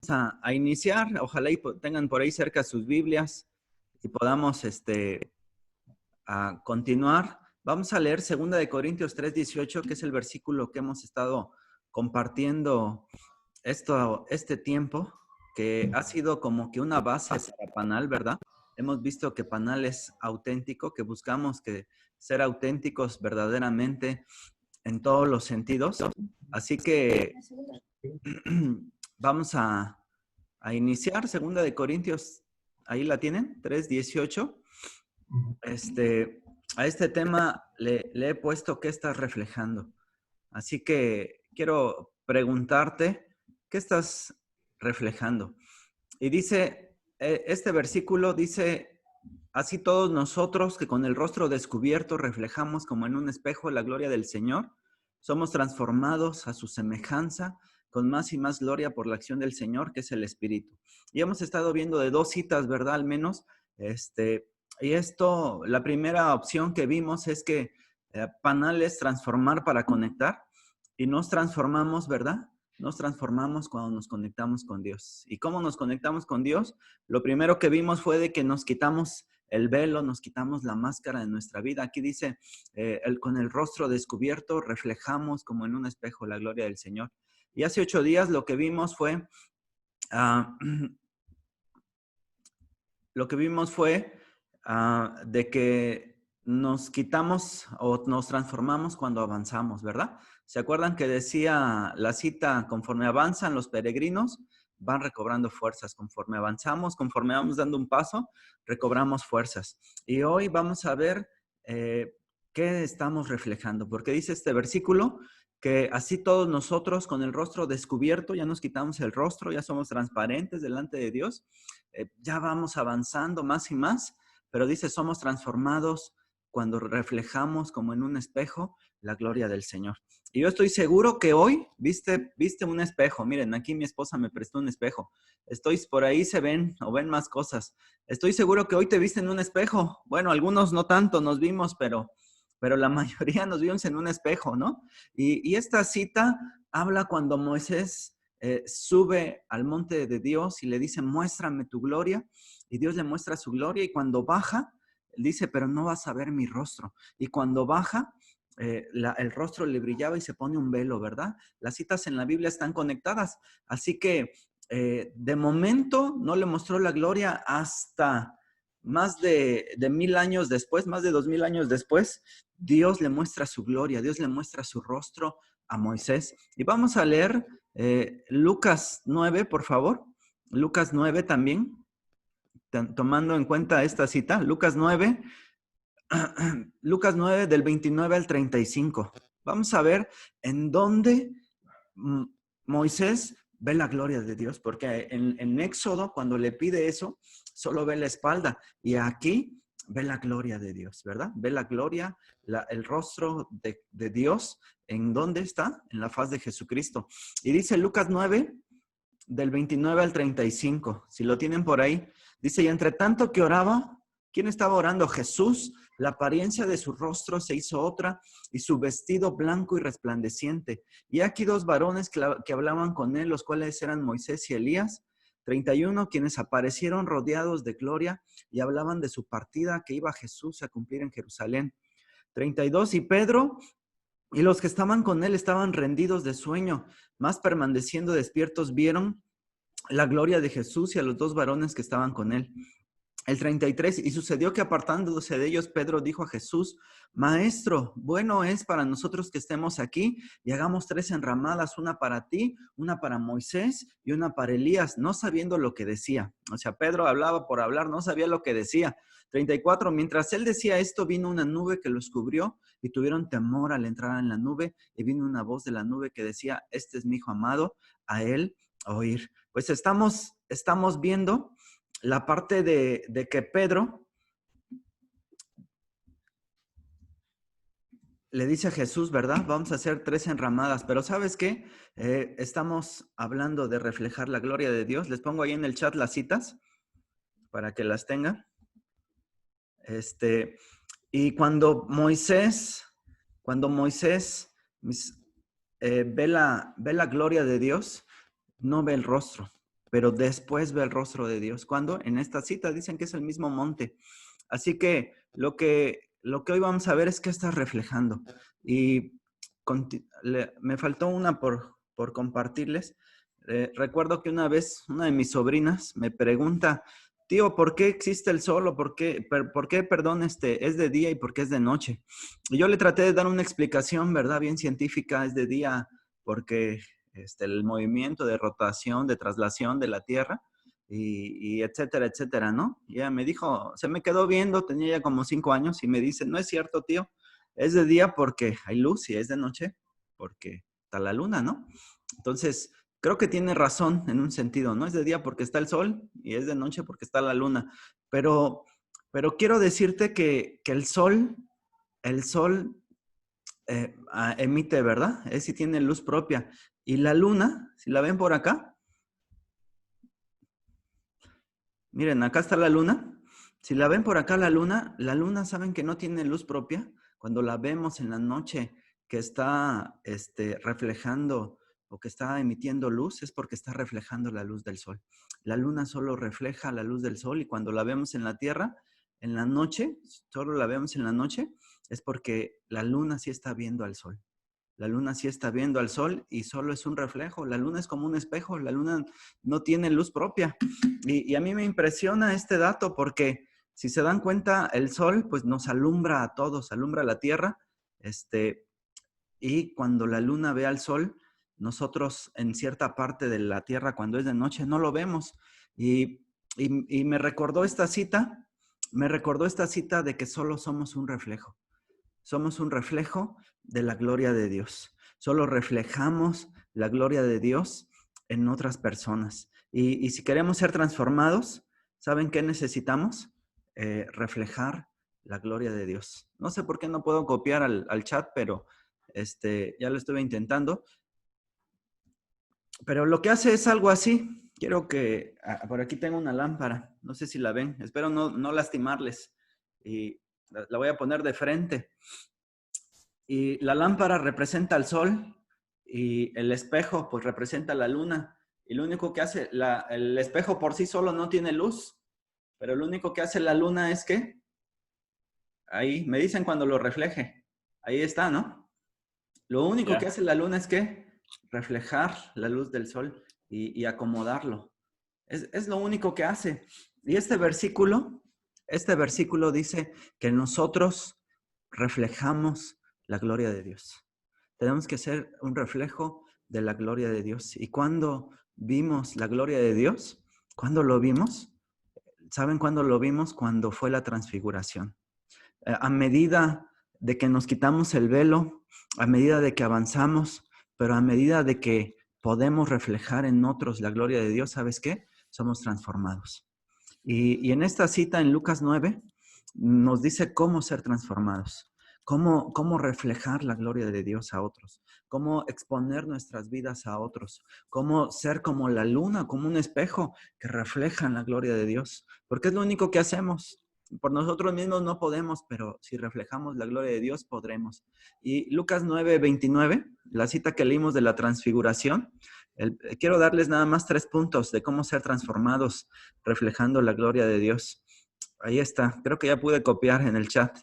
A iniciar. Ojalá y tengan por ahí cerca sus Biblias y podamos a continuar. Vamos a leer 2 Corintios 3:18, que es el versículo que hemos estado compartiendo este tiempo, que ha sido como que una base para Panal, ¿verdad? Hemos visto que Panal es auténtico, que buscamos ser auténticos verdaderamente en todos los sentidos. Así que vamos a iniciar. 2 Corintios, ahí la tienen, 3:18. A este tema le he puesto qué estás reflejando. Así que quiero preguntarte, ¿qué estás reflejando? Y dice, este versículo dice, así todos nosotros que con el rostro descubierto reflejamos como en un espejo la gloria del Señor, somos transformados a su semejanza con más y más gloria por la acción del Señor, que es el Espíritu. Y hemos estado viendo de 2 citas, ¿verdad? Al menos, y esto, la primera opción que vimos es que Panal es transformar para conectar, y nos transformamos, ¿verdad? Nos transformamos cuando nos conectamos con Dios. ¿Y cómo nos conectamos con Dios? Lo primero que vimos fue de que nos quitamos el velo, nos quitamos la máscara de nuestra vida. Aquí dice, con el rostro descubierto reflejamos como en un espejo la gloria del Señor. Y hace 8 días lo que vimos fue, de que nos quitamos o nos transformamos cuando avanzamos, ¿verdad? ¿Se acuerdan que decía la cita, conforme avanzan los peregrinos, van recobrando fuerzas? Conforme avanzamos, conforme vamos dando un paso, recobramos fuerzas. Y hoy vamos a ver qué estamos reflejando, porque dice este versículo que así todos nosotros con el rostro descubierto, ya nos quitamos el rostro, ya somos transparentes delante de Dios, ya vamos avanzando más y más, pero dice, somos transformados cuando reflejamos como en un espejo la gloria del Señor. Y yo estoy seguro que hoy viste un espejo. Miren, aquí mi esposa me prestó un espejo. Por ahí se ven o ven más cosas. Estoy seguro que hoy te viste en un espejo. Bueno, algunos no tanto nos vimos, pero la mayoría nos vimos en un espejo, ¿no? Y esta cita habla cuando Moisés sube al monte de Dios y le dice, muéstrame tu gloria. Y Dios le muestra su gloria, y cuando baja, él dice, pero no vas a ver mi rostro. Y cuando baja, el rostro le brillaba y se pone un velo, ¿verdad? Las citas en la Biblia están conectadas. Así que de momento no le mostró la gloria hasta más de 1000 años después, más de 2000 años después. Dios le muestra su gloria, Dios le muestra su rostro a Moisés. Y vamos a leer Lucas 9, por favor. Lucas 9 también, tomando en cuenta esta cita. Lucas 9, Lucas 9 del 29 al 35. Vamos a ver en dónde Moisés ve la gloria de Dios, porque en Éxodo, cuando le pide eso, solo ve la espalda, y aquí ve la gloria de Dios, ¿verdad? Ve la gloria, el rostro de Dios. ¿En dónde está? En la faz de Jesucristo. Y dice Lucas 9, del 29 al 35, si lo tienen por ahí. Dice, y entre tanto que oraba, ¿quién estaba orando? Jesús. La apariencia de su rostro se hizo otra, y su vestido blanco y resplandeciente. Y aquí 2 varones que hablaban con él, los cuales eran Moisés y Elías. 31, quienes aparecieron rodeados de gloria y hablaban de su partida, que iba Jesús a cumplir en Jerusalén. 32, y Pedro y los que estaban con él estaban rendidos de sueño, mas permaneciendo despiertos vieron la gloria de Jesús y a los 2 varones que estaban con él. El 33, y sucedió que apartándose de ellos, Pedro dijo a Jesús, Maestro, bueno es para nosotros que estemos aquí y hagamos 3 enramadas, una para ti, una para Moisés y una para Elías, no sabiendo lo que decía. O sea, Pedro hablaba por hablar, no sabía lo que decía. 34, mientras él decía esto, vino una nube que los cubrió y tuvieron temor al entrar en la nube, y vino una voz de la nube que decía, este es mi hijo amado, a él oír. Pues estamos viendo la parte de que Pedro le dice a Jesús, ¿verdad? Vamos a hacer 3 enramadas, pero ¿sabes qué? Estamos hablando de reflejar la gloria de Dios. Les pongo ahí en el chat las citas para que las tengan. Y cuando Moisés ve la gloria de Dios, no ve el rostro. pero después ve el rostro de Dios. ¿Cuándo? En esta cita dicen que es el mismo monte. Así que lo que hoy vamos a ver es qué estás reflejando. Y me faltó una por compartirles. Recuerdo que una vez una de mis sobrinas me pregunta, tío, ¿por qué existe el sol? ¿O por qué, perdón, es de día y por qué es de noche? Y yo le traté de dar una explicación, ¿verdad? Bien científica, es de día porque el movimiento de rotación, de traslación de la Tierra y etcétera, etcétera, ¿no? Y ella me dijo, se me quedó viendo, tenía ya como 5 años y me dice, no es cierto, tío, es de día porque hay luz y es de noche porque está la luna, ¿no? Entonces, creo que tiene razón en un sentido, ¿no? Es de día porque está el sol y es de noche porque está la luna. Pero, pero quiero decirte que el sol emite, ¿verdad? Es si tiene luz propia. Y la luna, si la ven por acá, miren, acá está la luna. Si la ven por acá la luna saben que no tiene luz propia. Cuando la vemos en la noche que está reflejando o que está emitiendo luz, es porque está reflejando la luz del sol. La luna solo refleja la luz del sol y cuando la vemos en la Tierra, en la noche, solo la vemos en la noche, es porque la luna sí está viendo al sol. La luna sí está viendo al sol y solo es un reflejo. La luna es como un espejo. La luna no tiene luz propia. Y a mí me impresiona este dato porque si se dan cuenta, el sol pues nos alumbra a todos, alumbra la tierra. Y cuando la luna ve al sol, nosotros en cierta parte de la tierra, cuando es de noche, no lo vemos. Y me recordó esta cita de que solo somos un reflejo. Somos un reflejo de la gloria de Dios. Solo reflejamos la gloria de Dios en otras personas. Y si queremos ser transformados, ¿saben qué necesitamos? Reflejar la gloria de Dios. No sé por qué no puedo copiar al chat, pero ya lo estuve intentando. Pero lo que hace es algo así. Quiero que, por aquí tengo una lámpara. No sé si la ven. Espero no lastimarles. Y la voy a poner de frente. Y la lámpara representa al sol y el espejo pues representa la luna. Y lo único que hace, el espejo por sí solo no tiene luz, pero lo único que hace la luna es que, ahí, me dicen cuando lo refleje, ahí está, ¿no? Lo único que hace la luna es que reflejar la luz del sol y acomodarlo. Es lo único que hace. Y este versículo dice que nosotros reflejamos la gloria de Dios. Tenemos que ser un reflejo de la gloria de Dios. Y cuando vimos la gloria de Dios, ¿cuándo lo vimos? ¿Saben cuándo lo vimos? Cuando fue la transfiguración. A medida de que nos quitamos el velo, a medida de que avanzamos, pero a medida de que podemos reflejar en otros la gloria de Dios, ¿sabes qué? Somos transformados. Y en esta cita en Lucas 9 nos dice cómo ser transformados, cómo reflejar la gloria de Dios a otros, cómo exponer nuestras vidas a otros, cómo ser como la luna, como un espejo que refleja la gloria de Dios, porque es lo único que hacemos. Por nosotros mismos no podemos, pero si reflejamos la gloria de Dios, podremos. Y Lucas 9:29, la cita que leímos de la transfiguración, quiero darles nada más 3 puntos de cómo ser transformados reflejando la gloria de Dios. Ahí está, creo que ya pude copiar en el chat.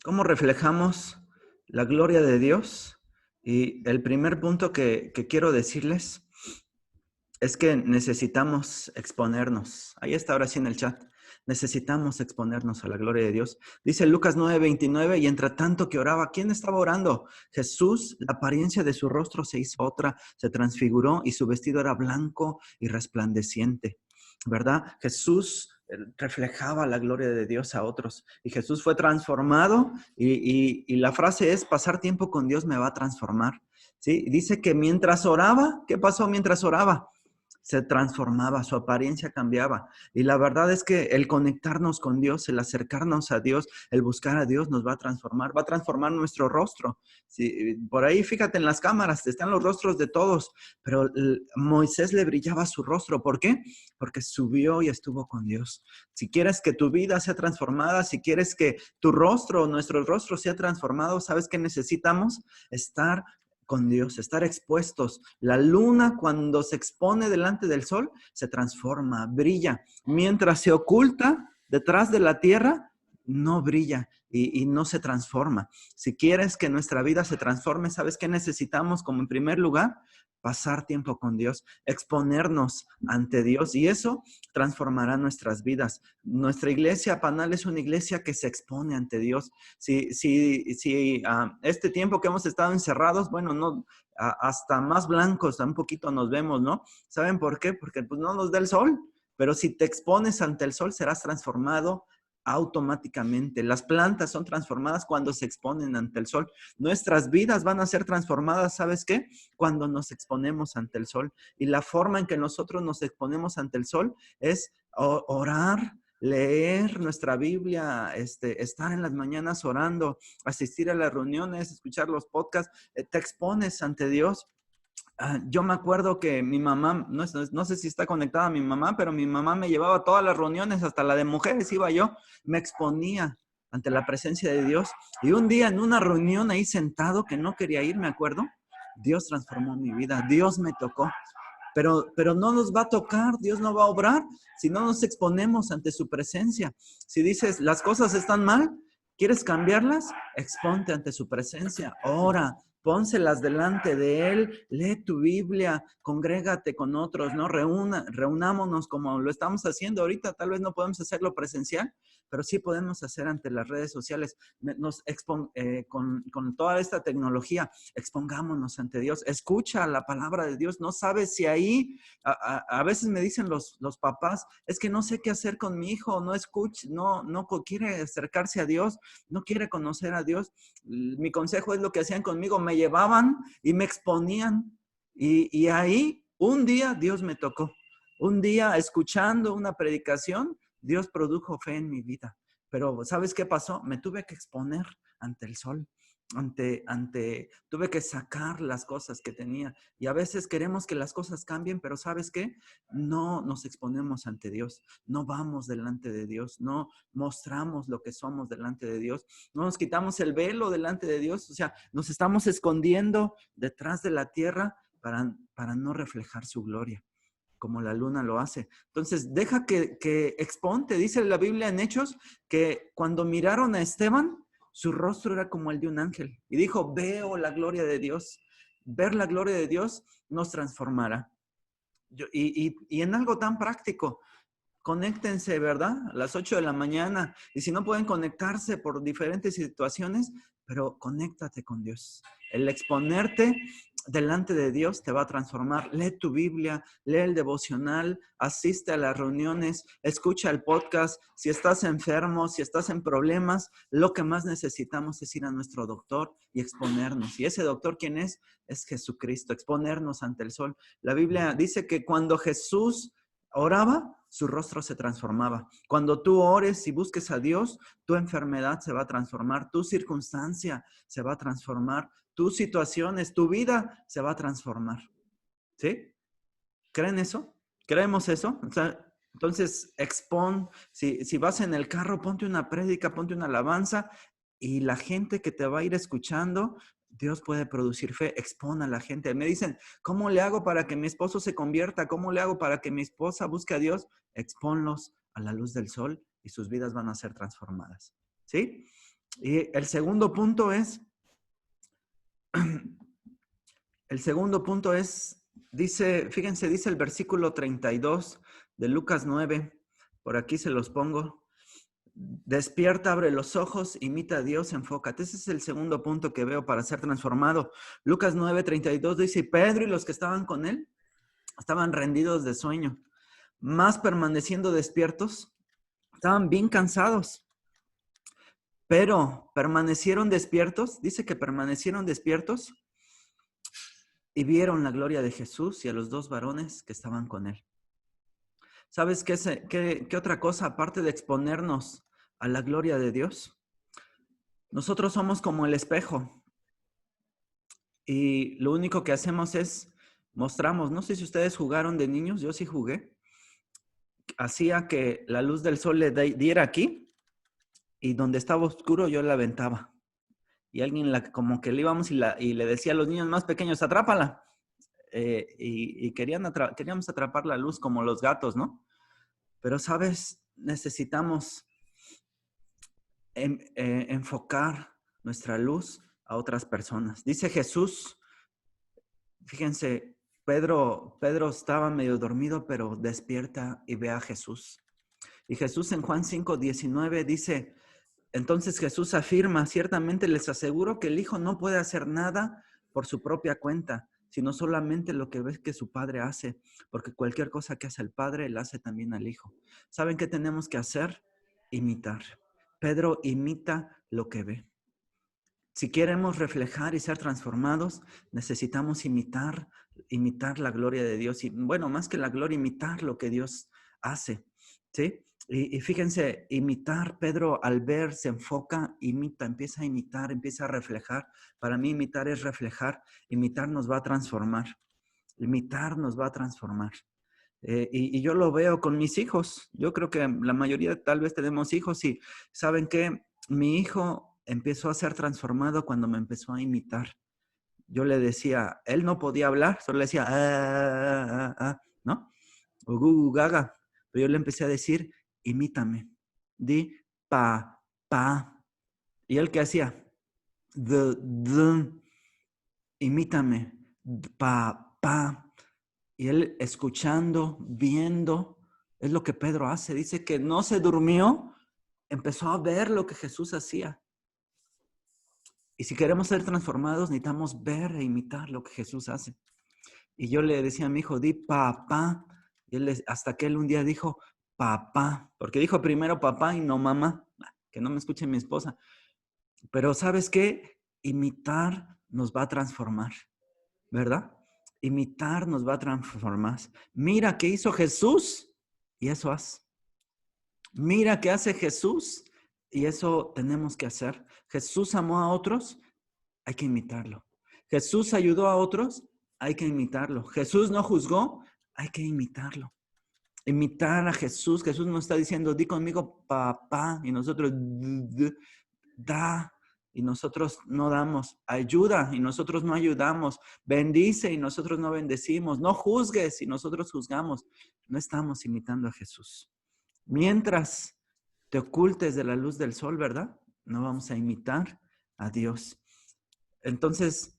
¿Cómo reflejamos la gloria de Dios? Y el primer punto que quiero decirles es que necesitamos exponernos. Ahí está ahora sí en el chat. Necesitamos exponernos a la gloria de Dios. Dice Lucas 9:29, y entre tanto que oraba, ¿quién estaba orando? Jesús, la apariencia de su rostro se hizo otra, se transfiguró y su vestido era blanco y resplandeciente, ¿verdad? Jesús reflejaba la gloria de Dios a otros y Jesús fue transformado y la frase es, pasar tiempo con Dios me va a transformar, ¿sí? Dice que mientras oraba, ¿qué pasó mientras oraba? Se transformaba, su apariencia cambiaba. Y la verdad es que el conectarnos con Dios, el acercarnos a Dios, el buscar a Dios nos va a transformar nuestro rostro. Sí, por ahí, fíjate en las cámaras, están los rostros de todos, pero Moisés le brillaba su rostro. ¿Por qué? Porque subió y estuvo con Dios. Si quieres que tu vida sea transformada, si quieres que tu rostro, nuestro rostro sea transformado, ¿sabes qué necesitamos? Estar con Dios, estar expuestos. La luna cuando se expone delante del sol se transforma, brilla. Mientras se oculta detrás de la tierra, no brilla y no se transforma. Si quieres que nuestra vida se transforme, ¿sabes qué necesitamos como en primer lugar? Pasar tiempo con Dios, exponernos ante Dios y eso transformará nuestras vidas. Nuestra iglesia Panal es una iglesia que se expone ante Dios. Si este tiempo que hemos estado encerrados, bueno, no, hasta más blancos, un poquito nos vemos, ¿no? ¿Saben por qué? Porque pues no nos da el sol, pero si te expones ante el sol serás transformado automáticamente. Las plantas son transformadas cuando se exponen ante el sol. Nuestras vidas van a ser transformadas, ¿sabes qué? Cuando nos exponemos ante el sol. Y la forma en que nosotros nos exponemos ante el sol es orar, leer nuestra Biblia, estar en las mañanas orando, asistir a las reuniones, escuchar los podcasts, te expones ante Dios. Yo me acuerdo que mi mamá, no sé si está conectada a mi mamá, pero mi mamá me llevaba a todas las reuniones, hasta la de mujeres iba yo, me exponía ante la presencia de Dios. Y un día en una reunión ahí sentado, que no quería ir, me acuerdo, Dios transformó mi vida, Dios me tocó. Pero no nos va a tocar, Dios no va a obrar si no nos exponemos ante su presencia. Si dices, las cosas están mal, ¿quieres cambiarlas? Exponte ante su presencia, ora, pónselas delante de Él, lee tu Biblia, congrégate con otros, ¿no? Reunámonos como lo estamos haciendo ahorita. Tal vez no podemos hacerlo presencial, pero sí podemos hacer ante las redes sociales. Con toda esta tecnología, expongámonos ante Dios. Escucha la palabra de Dios. No sabes si ahí, a veces me dicen los papás, es que no sé qué hacer con mi hijo, no escucha, no quiere acercarse a Dios, no quiere conocer a Dios. Mi consejo es lo que hacían conmigo, me llevaban y me exponían. Y ahí un día Dios me tocó. Un día escuchando una predicación, Dios produjo fe en mi vida. Pero ¿sabes qué pasó? Me tuve que exponer ante el sol. Tuve que sacar las cosas que tenía. Y a veces queremos que las cosas cambien, pero ¿sabes qué? No nos exponemos ante Dios, no vamos delante de Dios, no mostramos lo que somos delante de Dios, no nos quitamos el velo delante de Dios, o sea, nos estamos escondiendo detrás de la tierra para no reflejar su gloria, como la luna lo hace. Entonces, deja que exponte. Dice la Biblia en Hechos que cuando miraron a Esteban, su rostro era como el de un ángel. Y dijo, veo la gloria de Dios. Ver la gloria de Dios nos transformará. Y en algo tan práctico, conéctense, ¿verdad? A las 8 de la mañana. Y si no pueden conectarse por diferentes situaciones, pero conéctate con Dios. El exponerte delante de Dios te va a transformar. Lee tu Biblia, lee el devocional, asiste a las reuniones, escucha el podcast. Si estás enfermo, si estás en problemas, lo que más necesitamos es ir a nuestro doctor y exponernos. ¿Y ese doctor quién es? Es Jesucristo, exponernos ante el sol. La Biblia dice que cuando Jesús oraba, su rostro se transformaba. Cuando tú ores y busques a Dios, tu enfermedad se va a transformar, tu circunstancia se va a transformar, tus situaciones, tu vida se va a transformar. ¿Sí? ¿Creen eso? ¿Creemos eso? O sea, entonces, si vas en el carro, ponte una prédica, ponte una alabanza y la gente que te va a ir escuchando, Dios puede producir fe, expone a la gente. Me dicen, ¿cómo le hago para que mi esposo se convierta? ¿Cómo le hago para que mi esposa busque a Dios? Exponlos a la luz del sol y sus vidas van a ser transformadas. ¿Sí? Y el segundo punto es, fíjense, dice el versículo 32 de Lucas 9, por aquí se los pongo. Despierta, abre los ojos, imita a Dios, enfócate. Ese es el segundo punto que veo para ser transformado. Lucas 9:32 dice, Pedro y los que estaban con él estaban rendidos de sueño, más permaneciendo despiertos, estaban bien cansados, pero permanecieron despiertos, dice que permanecieron despiertos y vieron la gloria de Jesús y a los dos varones que estaban con él. ¿Sabes qué otra cosa aparte de exponernos a la gloria de Dios? Nosotros somos como el espejo y lo único que hacemos es mostramos. No sé si ustedes jugaron de niños, yo sí jugué. Hacía que la luz del sol le diera aquí y donde estaba oscuro yo la aventaba. y alguien como que le íbamos y le decía a los niños más pequeños, atrápala. Y queríamos atrapar la luz como los gatos, ¿no? Pero, ¿sabes? Necesitamos enfocar nuestra luz a otras personas. Dice Jesús, fíjense, Pedro estaba medio dormido, pero despierta y ve a Jesús. Y Jesús en Juan 5:19 dice, entonces Jesús afirma, ciertamente les aseguro que el Hijo no puede hacer nada por su propia cuenta, sino solamente lo que ve que su Padre hace, porque cualquier cosa que hace el Padre, la hace también al Hijo. ¿Saben qué tenemos que hacer? Imitar. Pedro imita lo que ve. Si queremos reflejar y ser transformados, necesitamos imitar la gloria de Dios. Y bueno, más que la gloria, imitar lo que Dios hace, ¿sí? Y fíjense, imitar, Pedro al ver se enfoca, imita, empieza a imitar, empieza a reflejar. Para mí imitar es reflejar, imitar nos va a transformar, imitar nos va a transformar. Y yo lo veo con mis hijos. Yo creo que la mayoría tal vez tenemos hijos y ¿saben qué? Mi hijo empezó a ser transformado cuando me empezó a imitar. Yo le decía, él no podía hablar, solo le decía, ¿no? O gaga. Pero yo le empecé a decir, imítame. Di, pa. ¿Y él qué hacía? Imítame. Pa. Y él escuchando, viendo, es lo que Pedro hace. Dice que no se durmió, empezó a ver lo que Jesús hacía. Y si queremos ser transformados, necesitamos ver e imitar lo que Jesús hace. Y yo le decía a mi hijo, di papá. Y hasta que él un día dijo papá, porque dijo primero papá y no mamá, que no me escuche mi esposa. Pero ¿sabes qué? Imitar nos va a transformar, ¿verdad? Imitar nos va a transformar. Mira qué hizo Jesús y eso haz. Mira qué hace Jesús y eso tenemos que hacer. Jesús amó a otros, hay que imitarlo. Jesús ayudó a otros, hay que imitarlo. Jesús no juzgó, hay que imitarlo. Imitar a Jesús. Jesús nos está diciendo, di conmigo papá y nosotros da. Y nosotros no damos, ayuda y nosotros no ayudamos, bendice y nosotros no bendecimos, no juzgues y nosotros juzgamos. No estamos imitando a Jesús. Mientras te ocultes de la luz del sol, ¿verdad? No vamos a imitar a Dios. Entonces,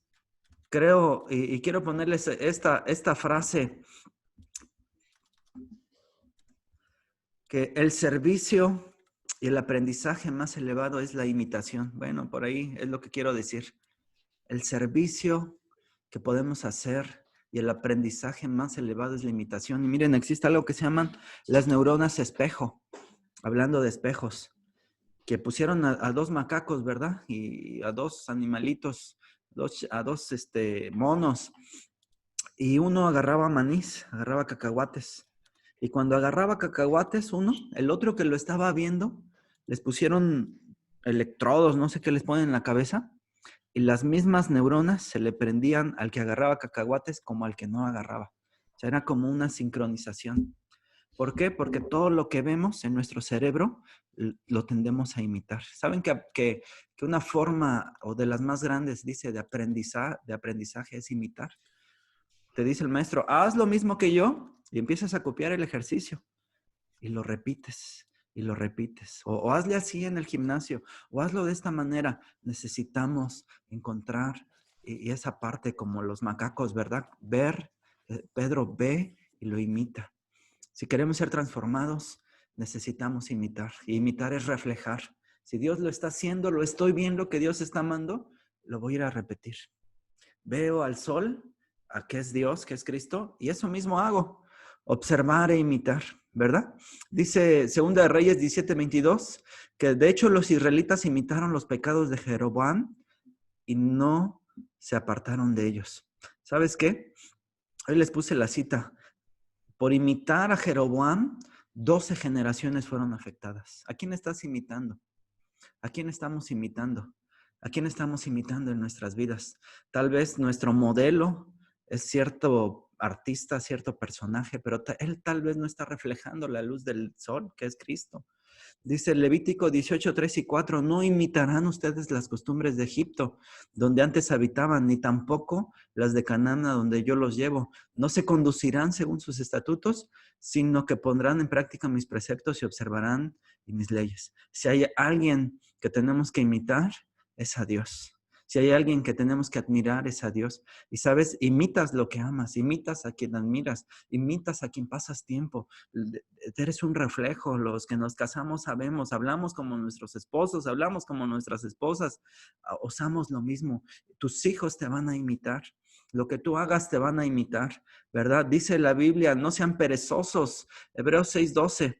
creo y quiero ponerles esta frase, que el servicio y el aprendizaje más elevado es la imitación. Bueno, por ahí es lo que quiero decir. El servicio que podemos hacer y el aprendizaje más elevado es la imitación. Y miren, existe algo que se llaman las neuronas espejo. Hablando de espejos, que pusieron a dos macacos, ¿verdad? Y a dos animalitos, a dos monos. Y uno agarraba manís, agarraba cacahuates. Y cuando agarraba cacahuates el otro que lo estaba viendo, les pusieron electrodos, no sé qué les ponen en la cabeza, y las mismas neuronas se le prendían al que agarraba cacahuates como al que no agarraba. O sea, era como una sincronización. ¿Por qué? Porque todo lo que vemos en nuestro cerebro lo tendemos a imitar. ¿Saben que una forma o de las más grandes, dice, de aprendizaje es imitar? Te dice el maestro, haz lo mismo que yo y empiezas a copiar el ejercicio y lo repites y lo repites. O hazle así en el gimnasio o hazlo de esta manera. Necesitamos encontrar y esa parte como los macacos, ¿verdad? Ver, Pedro ve y lo imita. Si queremos ser transformados, necesitamos imitar. Y imitar es reflejar. Si Dios lo está haciendo, lo estoy viendo que Dios está amando, lo voy a ir a repetir. Veo al sol, a que es Dios, que es Cristo, y eso mismo hago. Observar e imitar, ¿verdad? Dice 2 de Reyes 17:22, que de hecho los israelitas imitaron los pecados de Jeroboam y no se apartaron de ellos. ¿Sabes qué? Hoy les puse la cita. Por imitar a Jeroboam, 12 generaciones fueron afectadas. ¿A quién estás imitando? ¿A quién estamos imitando? ¿A quién estamos imitando en nuestras vidas? Tal vez nuestro modelo es cierto artista, cierto personaje, pero él tal vez no está reflejando la luz del sol, que es Cristo. Dice Levítico 18, 3 y 4, no imitarán ustedes las costumbres de Egipto, donde antes habitaban, ni tampoco las de Canaán, a donde yo los llevo. No se conducirán según sus estatutos, sino que pondrán en práctica mis preceptos y observarán mis leyes. Si hay alguien que tenemos que imitar, es a Dios. Si hay alguien que tenemos que admirar, es a Dios. Y sabes, imitas lo que amas, imitas a quien admiras, imitas a quien pasas tiempo. Eres un reflejo. Los que nos casamos sabemos, hablamos como nuestros esposos, hablamos como nuestras esposas, usamos lo mismo. Tus hijos te van a imitar. Lo que tú hagas te van a imitar, ¿verdad? Dice la Biblia, no sean perezosos. Hebreos 6:12.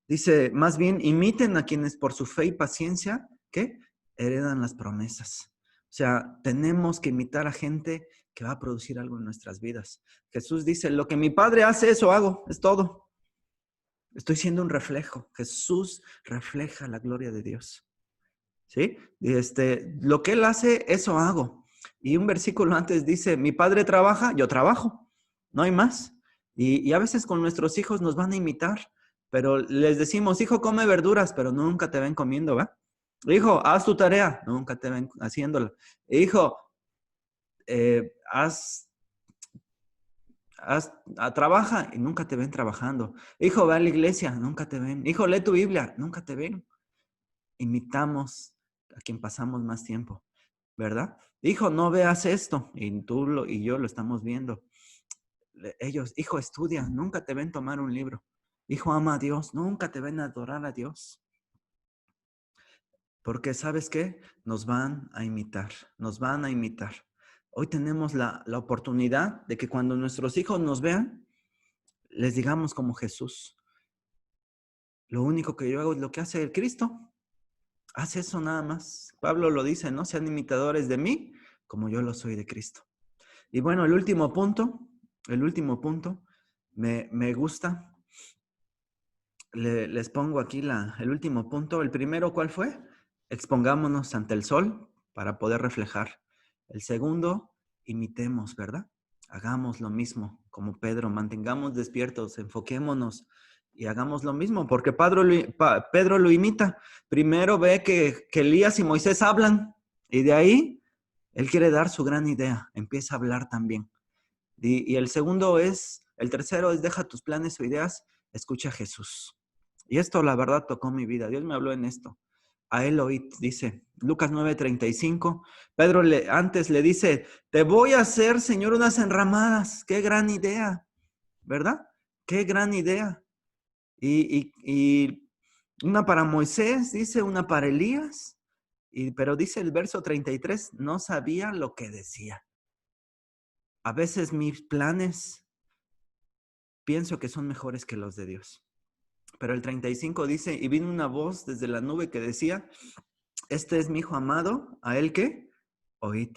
Dice, más bien imiten a quienes por su fe y paciencia, ¿qué? Heredan las promesas. O sea, tenemos que imitar a gente que va a producir algo en nuestras vidas. Jesús dice, lo que mi Padre hace, eso hago, es todo. Estoy siendo un reflejo. Jesús refleja la gloria de Dios. ¿Sí? Lo que Él hace, eso hago. Y un versículo antes dice, mi Padre trabaja, yo trabajo. No hay más. Y a veces con nuestros hijos nos van a imitar, pero les decimos, hijo, come verduras, pero nunca te ven comiendo, ¿va? Hijo, haz tu tarea, nunca te ven haciéndola. Hijo, trabaja y nunca te ven trabajando. Hijo, ve a la iglesia, nunca te ven. Hijo, lee tu Biblia, nunca te ven. Imitamos a quien pasamos más tiempo, ¿verdad? Hijo, no veas esto, y tú y yo lo estamos viendo. Ellos, hijo, estudia, nunca te ven tomar un libro. Hijo, ama a Dios, nunca te ven adorar a Dios. Porque, ¿sabes qué? Nos van a imitar, nos van a imitar. Hoy tenemos la oportunidad de que cuando nuestros hijos nos vean, les digamos como Jesús. Lo único que yo hago es lo que hace el Cristo. Haz eso nada más. Pablo lo dice, ¿no? Sean imitadores de mí, como yo lo soy de Cristo. Y bueno, el último punto, me gusta. Les pongo aquí el último punto. El primero, ¿cuál fue? Expongámonos ante el sol para poder reflejar. El segundo, imitemos, ¿verdad? Hagamos lo mismo como Pedro, mantengamos despiertos, enfoquémonos y hagamos lo mismo, porque Pedro lo imita. Primero ve que Elías y Moisés hablan y de ahí él quiere dar su gran idea, empieza a hablar también. Y el tercero es deja tus planes o ideas, escucha a Jesús. Y esto la verdad tocó mi vida, Dios me habló en esto. A él oíd, dice Lucas 9:35. Pedro antes le dice, te voy a hacer, Señor, unas enramadas. Qué gran idea, ¿verdad? Qué gran idea. Y una para Moisés, dice, una para Elías. Pero dice el verso 33, no sabía lo que decía. A veces mis planes pienso que son mejores que los de Dios. Pero el 35 dice, y vino una voz desde la nube que decía, este es mi hijo amado, ¿a él qué? Oíd.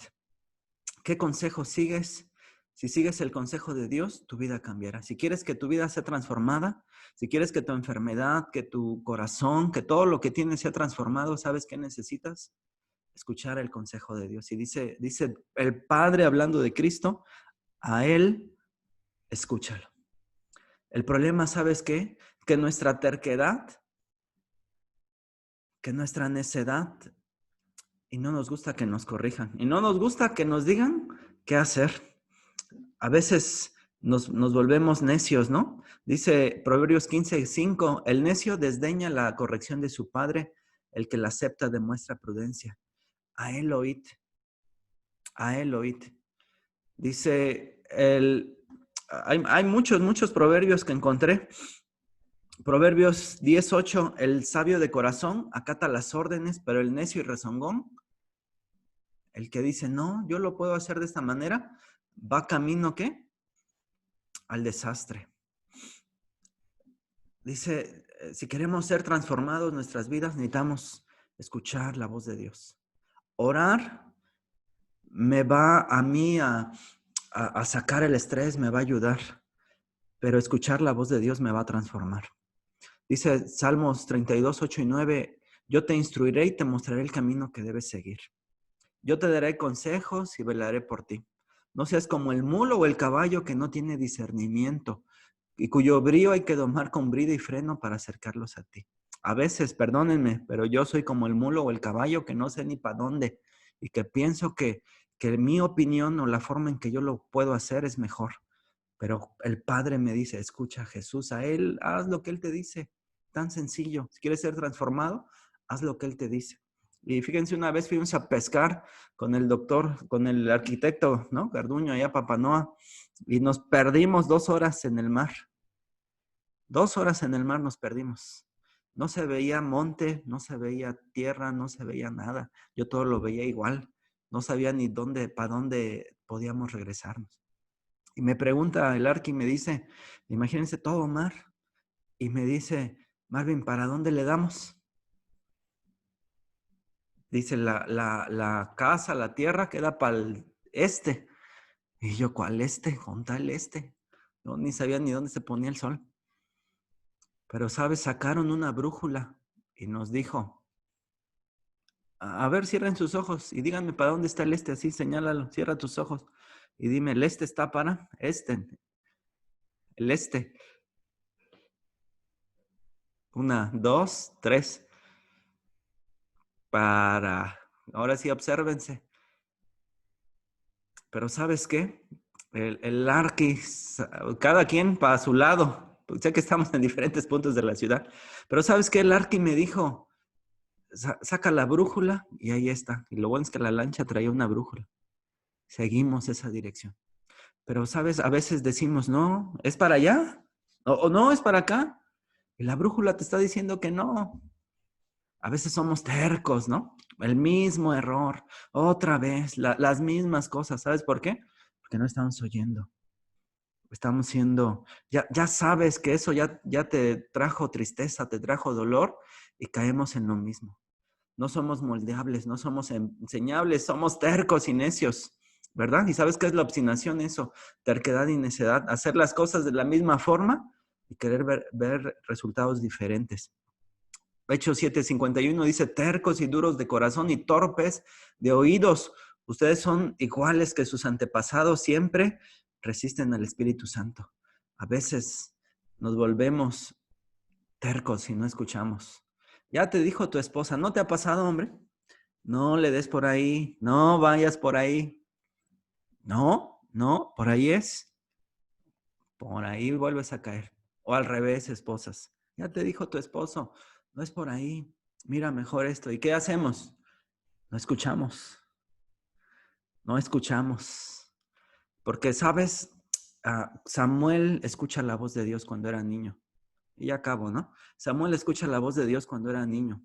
¿Qué consejo sigues? Si sigues el consejo de Dios, tu vida cambiará. Si quieres que tu vida sea transformada, si quieres que tu enfermedad, que tu corazón, que todo lo que tienes sea transformado, ¿sabes qué necesitas? Escuchar el consejo de Dios. Y dice el Padre hablando de Cristo, a Él, escúchalo. El problema, ¿sabes qué? Que nuestra terquedad, que nuestra necedad, y no nos gusta que nos corrijan, y no nos gusta que nos digan qué hacer. A veces nos volvemos necios, ¿no? Dice Proverbios 15:5, el necio desdeña la corrección de su padre, el que la acepta demuestra prudencia. A él oíd, a él oíd. Dice, hay muchos proverbios que encontré. Proverbios 10:8, el sabio de corazón acata las órdenes, pero el necio y rezongón, el que dice, no, yo lo puedo hacer de esta manera, va camino, ¿qué? Al desastre. Dice, si queremos ser transformados en nuestras vidas, necesitamos escuchar la voz de Dios. Orar me va a mí a sacar el estrés, me va a ayudar, pero escuchar la voz de Dios me va a transformar. Dice Salmos 32:8 y 9, yo te instruiré y te mostraré el camino que debes seguir. Yo te daré consejos y velaré por ti. No seas como el mulo o el caballo que no tiene discernimiento. y cuyo brío hay que domar con brida y freno para acercarlos a ti. A veces, perdónenme, pero yo soy como el mulo o el caballo que no sé ni para dónde y que pienso que mi opinión o la forma en que yo lo puedo hacer es mejor. Pero el Padre me dice, escucha a Jesús, a Él, haz lo que Él te dice. Tan sencillo. Si quieres ser transformado, haz lo que Él te dice. Y fíjense, una vez fuimos a pescar con el doctor, con el arquitecto, ¿no? Garduño, allá a Papanoa, y nos perdimos 2 horas en el mar. 2 horas en el mar nos perdimos. No se veía monte, no se veía tierra, no se veía nada. Yo todo lo veía igual. No sabía ni dónde, para dónde podíamos regresarnos. Y me pregunta el Arqui, me dice, imagínense todo mar. Y me dice, Marvin, ¿para dónde le damos? Dice, la casa, la tierra queda para el este. Y yo, ¿cuál este? ¿Con tal este? No, ni sabía ni dónde se ponía el sol. Pero, ¿sabes? Sacaron una brújula y nos dijo, a ver, cierren sus ojos y díganme para dónde está el este. Así, señálalo, cierra tus ojos. Y dime, el este está para este. El este. 1, 2, 3. Para, ahora sí, obsérvense. Pero ¿sabes qué? El Arqui, cada quien para su lado. Sé que estamos en diferentes puntos de la ciudad. Pero ¿sabes qué? El Arqui me dijo, saca la brújula y ahí está. Y lo bueno es que la lancha traía una brújula. Seguimos esa dirección. Pero, ¿sabes? A veces decimos, no, es para allá. O no, es para acá. Y la brújula te está diciendo que no. A veces somos tercos, ¿no? El mismo error, otra vez, las mismas cosas. ¿Sabes por qué? Porque no estamos oyendo. Estamos siendo, ya sabes que eso ya te trajo tristeza, te trajo dolor y caemos en lo mismo. No somos moldeables, no somos enseñables, somos tercos y necios, ¿verdad? ¿Y sabes qué es la obstinación? Eso, terquedad y necedad, hacer las cosas de la misma forma y querer ver resultados diferentes. Hechos 7:51 dice, tercos y duros de corazón y torpes de oídos. Ustedes son iguales que sus antepasados, siempre resisten al Espíritu Santo. A veces nos volvemos tercos y no escuchamos. Ya te dijo tu esposa, ¿no te ha pasado, hombre? No le des por ahí, no vayas por ahí. No, por ahí es. Por ahí vuelves a caer. O al revés, esposas. Ya te dijo tu esposo, no es por ahí. Mira mejor esto. ¿Y qué hacemos? No escuchamos. No escuchamos. Porque, ¿sabes? Samuel escucha la voz de Dios cuando era niño. Y ya acabo, ¿no? Samuel escucha la voz de Dios cuando era niño.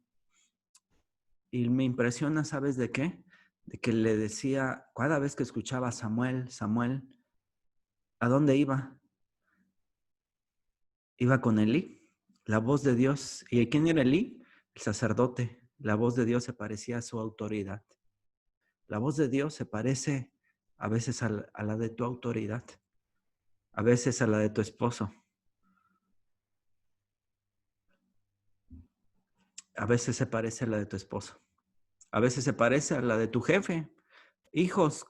Y me impresiona, ¿sabes de qué? De que le decía, cada vez que escuchaba a Samuel, Samuel, ¿a dónde iba? Iba con Elí, la voz de Dios. ¿Y quién era Elí? El sacerdote. La voz de Dios se parecía a su autoridad. La voz de Dios se parece a veces a la de tu autoridad, a veces a la de tu esposo, a veces se parece a la de tu esposo, a veces se parece a la de tu jefe. Hijos,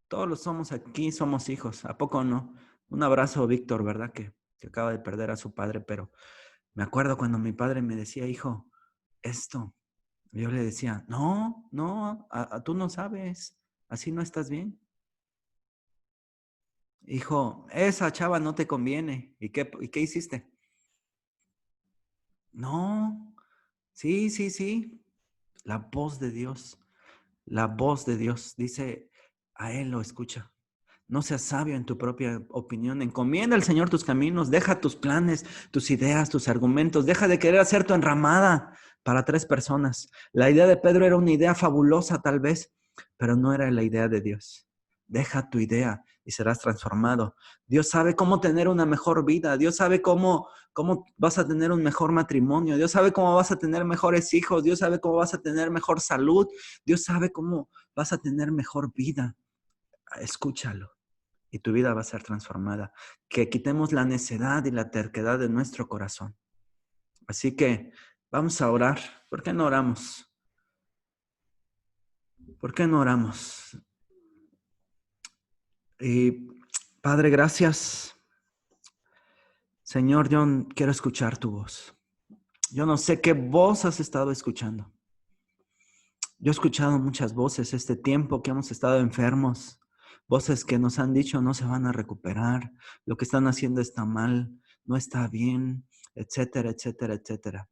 todos los somos aquí, somos hijos, ¿a poco no? Un abrazo, Víctor, ¿verdad? Que acaba de perder a su padre, pero me acuerdo cuando mi padre me decía, hijo, esto. Yo le decía, no, tú no sabes, así no estás bien. Hijo, esa chava no te conviene. ¿Y qué hiciste? No, sí. La voz de Dios, dice, a Él lo escucha. No seas sabio en tu propia opinión. Encomienda al Señor tus caminos. Deja tus planes, tus ideas, tus argumentos. Deja de querer hacer tu enramada para 3 personas. La idea de Pedro era una idea fabulosa tal vez, pero no era la idea de Dios. Deja tu idea y serás transformado. Dios sabe cómo tener una mejor vida. Dios sabe cómo vas a tener un mejor matrimonio. Dios sabe cómo vas a tener mejores hijos. Dios sabe cómo vas a tener mejor salud. Dios sabe cómo vas a tener mejor vida. Escúchalo y tu vida va a ser transformada. Que quitemos la necedad y la terquedad de nuestro corazón. Así que vamos a orar. ¿Por qué no oramos? ¿Por qué no oramos? Y Padre, gracias. Señor, yo quiero escuchar tu voz. Yo no sé qué voz has estado escuchando. Yo he escuchado muchas voces este tiempo que hemos estado enfermos. Voces que nos han dicho no se van a recuperar, lo que están haciendo está mal, no está bien, etcétera, etcétera, etcétera.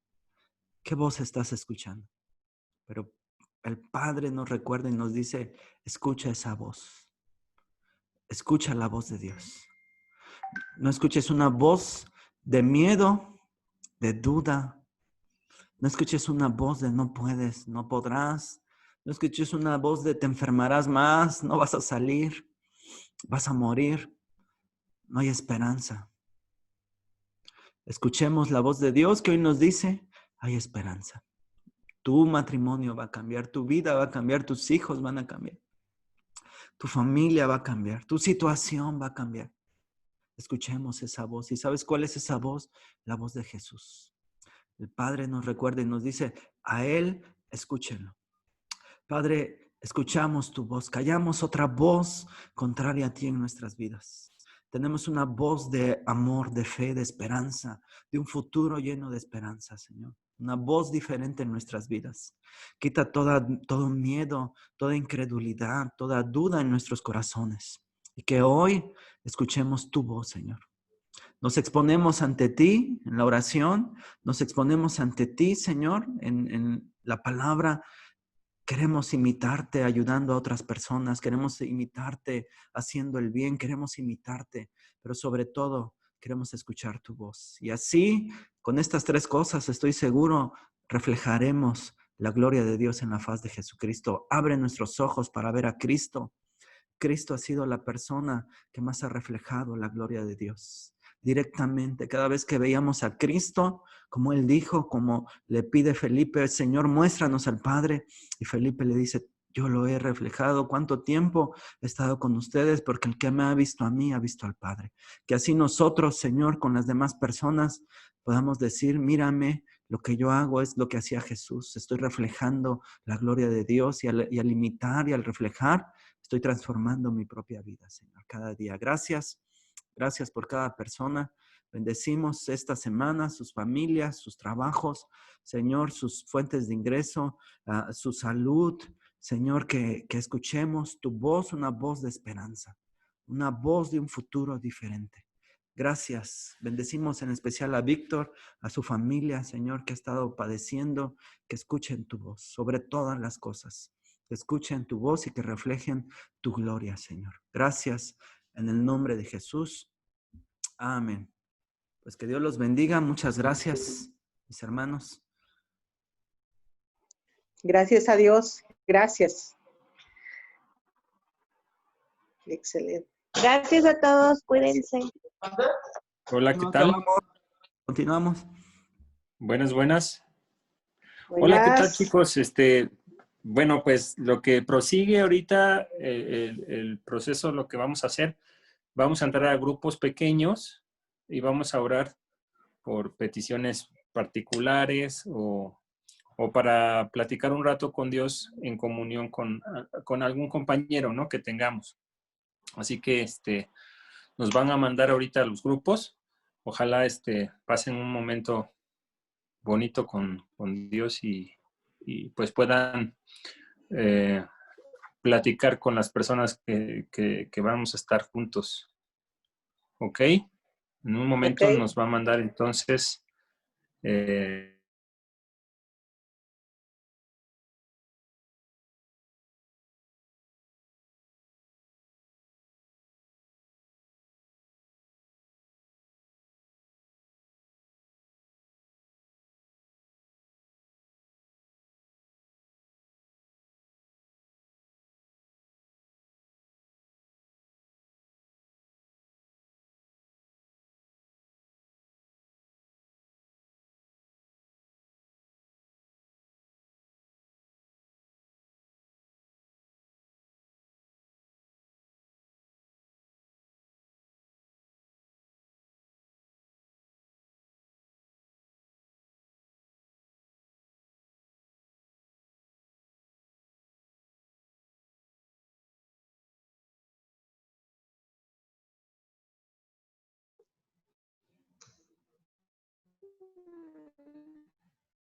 ¿Qué voz estás escuchando? Pero el Padre nos recuerda y nos dice, escucha esa voz. Escucha la voz de Dios. No escuches una voz de miedo, de duda. No escuches una voz de no puedes, no podrás. No escuches una voz de te enfermarás más, no vas a salir, vas a morir. No hay esperanza. Escuchemos la voz de Dios que hoy nos dice, hay esperanza. Tu matrimonio va a cambiar, tu vida va a cambiar, tus hijos van a cambiar. Tu familia va a cambiar, tu situación va a cambiar. Escuchemos esa voz. ¿Y sabes cuál es esa voz? La voz de Jesús. El Padre nos recuerda y nos dice, a Él escúchenlo. Padre, escuchamos tu voz, callamos otra voz contraria a ti en nuestras vidas. Tenemos una voz de amor, de fe, de esperanza, de un futuro lleno de esperanza, Señor. Una voz diferente en nuestras vidas. Quita todo miedo, toda incredulidad, toda duda en nuestros corazones. Y que hoy escuchemos tu voz, Señor. Nos exponemos ante ti en la oración, nos exponemos ante ti, Señor, en la palabra. Queremos imitarte ayudando a otras personas, queremos imitarte haciendo el bien, queremos imitarte, pero sobre todo queremos escuchar tu voz. Y así, con estas tres cosas, estoy seguro, reflejaremos la gloria de Dios en la faz de Jesucristo. Abre nuestros ojos para ver a Cristo. Cristo ha sido la persona que más ha reflejado la gloria de Dios. Directamente, cada vez que veíamos a Cristo, como él dijo, como le pide Felipe, Señor, muéstranos al Padre. Y Felipe le dice, yo lo he reflejado. ¿Cuánto tiempo he estado con ustedes? Porque el que me ha visto a mí, ha visto al Padre. Que así nosotros, Señor, con las demás personas, podamos decir, mírame, lo que yo hago es lo que hacía Jesús. Estoy reflejando la gloria de Dios y al imitar y al reflejar, estoy transformando mi propia vida, Señor, cada día. Gracias. Gracias por cada persona. Bendecimos esta semana, sus familias, sus trabajos, Señor, sus fuentes de ingreso, su salud. Señor, que escuchemos tu voz, una voz de esperanza, una voz de un futuro diferente. Gracias. Bendecimos en especial a Víctor, a su familia, Señor, que ha estado padeciendo, que escuchen tu voz sobre todas las cosas. Que escuchen tu voz y que reflejen tu gloria, Señor. Gracias en el nombre de Jesús. Amén. Pues que Dios los bendiga. Muchas gracias, mis hermanos. Gracias a Dios. Gracias. Excelente. Gracias a todos, cuídense. Hola, ¿qué No tal? acabamos. Continuamos. Buenas, buenas. Buenas. Hola, ¿qué tal, chicos? Bueno, pues lo que prosigue ahorita, el proceso, lo que vamos a hacer, vamos a entrar a grupos pequeños y vamos a orar por peticiones particulares o para platicar un rato con Dios en comunión con algún compañero, ¿no? Que tengamos. Así que nos van a mandar ahorita a los grupos. Ojalá pasen un momento bonito con Dios y pues puedan platicar con las personas que vamos a estar juntos. ¿Ok? En un momento Ok. nos va a mandar entonces